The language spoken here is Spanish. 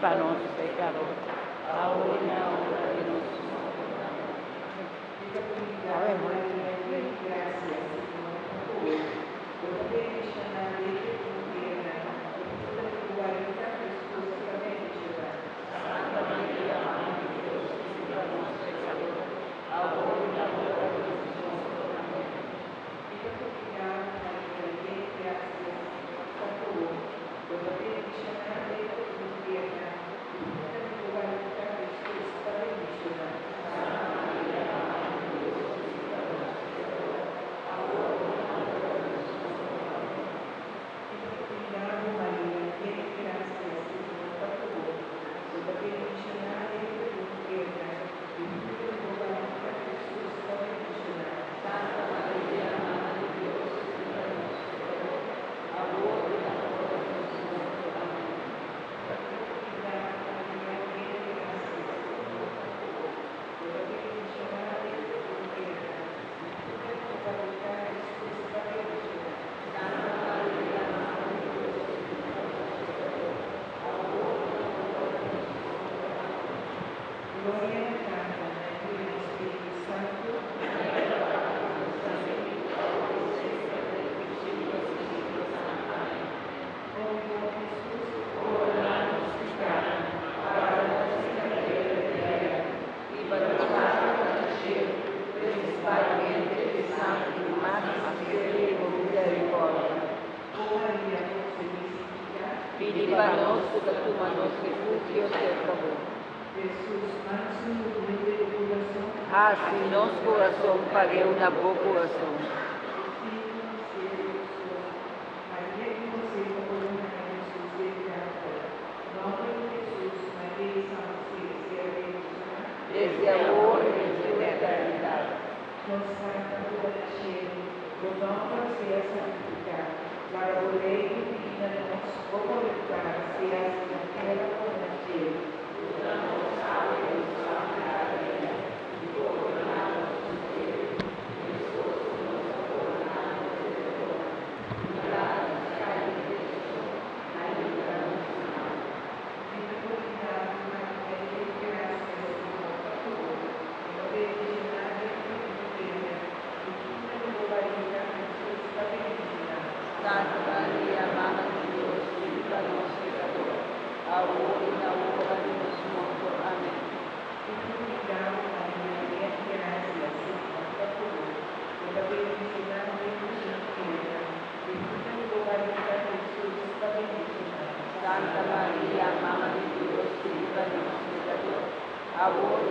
Para nossos pecadores, ahora y na hora de nossa se nosso coração pague uma boa coração. Desde agora e desde a eternidade. Conosco seja santificado, para o reino divino de nosso povo seja na terra como na terra. Santa Maria, Mãe de Deus, nos pecadores, ahora y en la hora de nuestra muerte. Amén. Glorificado María, llena de gracia, Señor es contigo. Por la bendicionada de Jesús tierra, bendita tu María Jesús, está bendicionada. Santa María, Mamma de Dios, ruega por nosotros pecadores, ahora